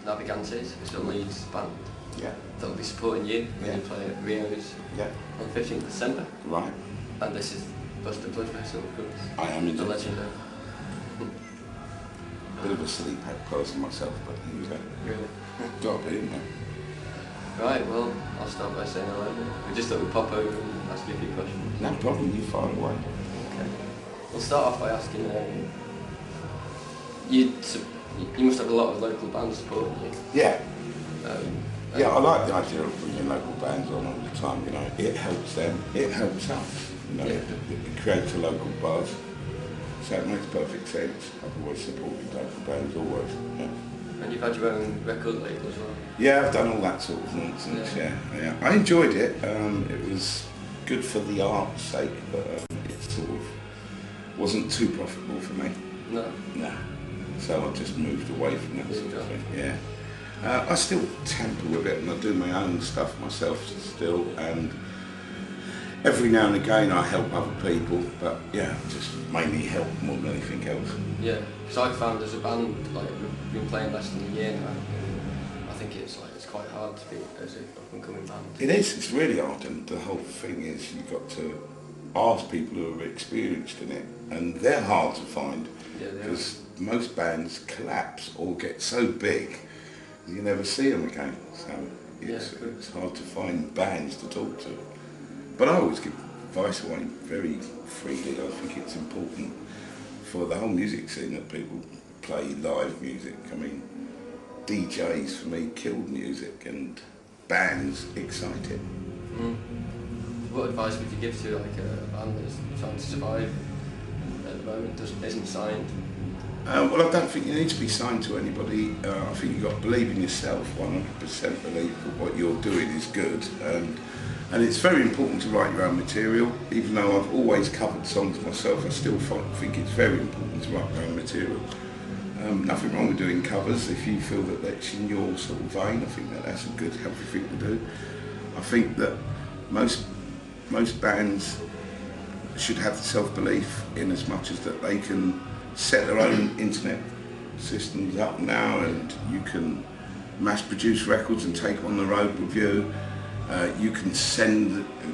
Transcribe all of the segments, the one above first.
Navigantes, it's a Leeds band. Yeah. That'll be supporting you when you play at Rio's on 15th December. Right. And this is Buster Bloodvessel, of course. I am indeed. The legend of... Bit of a sleep person myself, but Really? Gotta be, isn't it? Right, well, I'll start by saying hello. We just thought we'd pop over and ask you a few questions. No problem, you fire away. Okay. We'll start off by asking, you must have a lot of local bands supporting you. Yeah. Yeah, I like the idea of bringing local bands on all the time, you know. It helps them, it helps us, you know. It creates a local buzz. So it makes perfect sense. I've always supported local bands, always. Yeah. And you've had your own record label as well? Yeah, I've done all that sort of nonsense, yeah. I enjoyed it. It was good for the art's sake, but it sort of wasn't too profitable for me. No? No. So I just moved away from that sort of thing, yeah. I still tamper with it and I do my own stuff myself still, and every now and again I help other people, but yeah, just mainly help more than anything else. Yeah, because I found as a band, like we've been playing less than a year now, I think it's quite hard to be as an up-and-coming band. It is, it's really hard, and the whole thing is you've got to ask people who are experienced in it, and they're hard to find, because most bands collapse or get so big you never see them again, so it's hard to find bands to talk to. But I always give advice away very freely. I think it's important for the whole music scene that people play live music. I mean, DJs for me killed music and bands excite it. What advice would you give to like a band that's trying to survive at the moment, isn't signed? Well, I don't think you need to be signed to anybody. I think you've got to believe in yourself, 100% believe that what you're doing is good. And it's very important to write your own material. Even though I've always covered songs myself, I still think it's very important to write your own material. Nothing wrong with doing covers if you feel that that's in your sort of vein. I think that's a good, healthy thing to do. I think that most bands should have the self-belief in as much as that they can set their own internet systems up now, and you can mass produce records and take them on the road with you. You can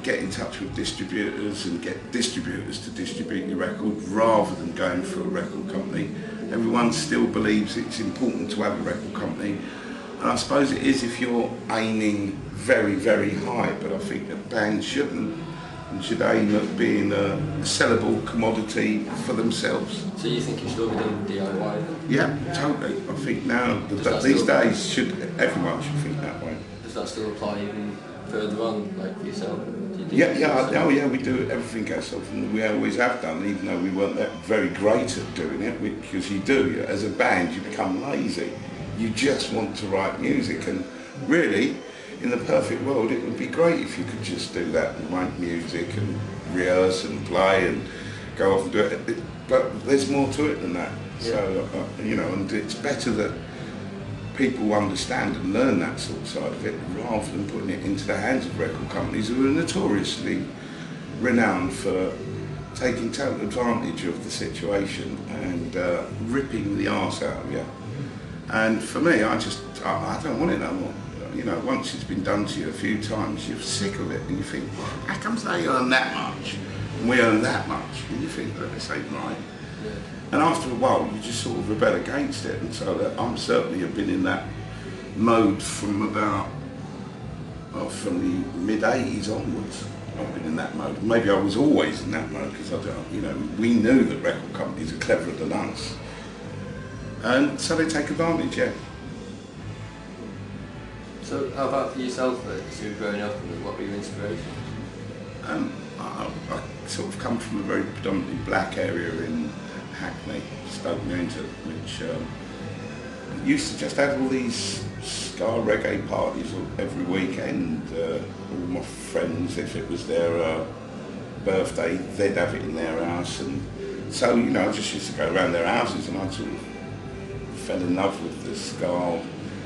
get in touch with distributors and get distributors to distribute your record rather than going through a record company. Everyone still believes it's important to have a record company, and I suppose it is if you're aiming very, very high, but I think that bands shouldn't, and should aim at being a sellable commodity for themselves. So you think it should all be done DIY then? Yeah, totally. I think now, these days, everyone should think that way. Does that still apply even further on, like for yourself? We do everything ourselves, and we always have done, even though we weren't that very great at doing it, because you do, as a band, you become lazy. You just want to write music, and really, in the perfect world, it would be great if you could just do that and write music and rehearse and play and go off and do it. But there's more to it than that. Yeah. So, and it's better that people understand and learn that sort of side of it rather than putting it into the hands of record companies who are notoriously renowned for taking total advantage of the situation and ripping the arse out of you. And for me, I don't want it no more. Once it's been done to you a few times, you're sick of it, and you think, how comes they earn that much and we earn that much? And you think, well, this ain't right. Yeah. And after a while, you just sort of rebel against it, and so that I'm certainly have been in that mode from the mid-80s onwards. I've been in that mode. Maybe I was always in that mode because we knew that record companies are cleverer than us, and so they take advantage. Yeah. So how about for yourself, as you were growing up, and what were your inspirations? I sort of come from a very predominantly black area in Hackney, Stoke Newington, which used to just have all these ska reggae parties every weekend. All my friends, if it was their birthday, they'd have it in their house, and so I just used to go around their houses, and I sort of fell in love with the ska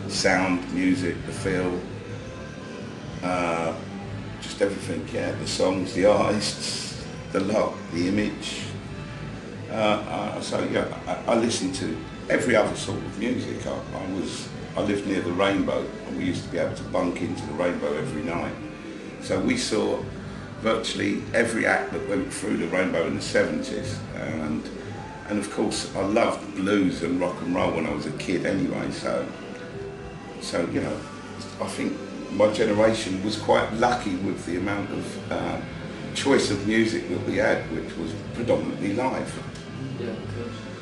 sound, music, the feel, just everything, the songs, the artists, the lot, the image. I listened to every other sort of music. I was I lived near the Rainbow, and we used to be able to bunk into the Rainbow every night. So we saw virtually every act that went through the Rainbow in the 70s. And of course, I loved blues and rock and roll when I was a kid anyway. So you know, I think my generation was quite lucky with the amount of choice of music that we had, which was predominantly live. Yeah, of course.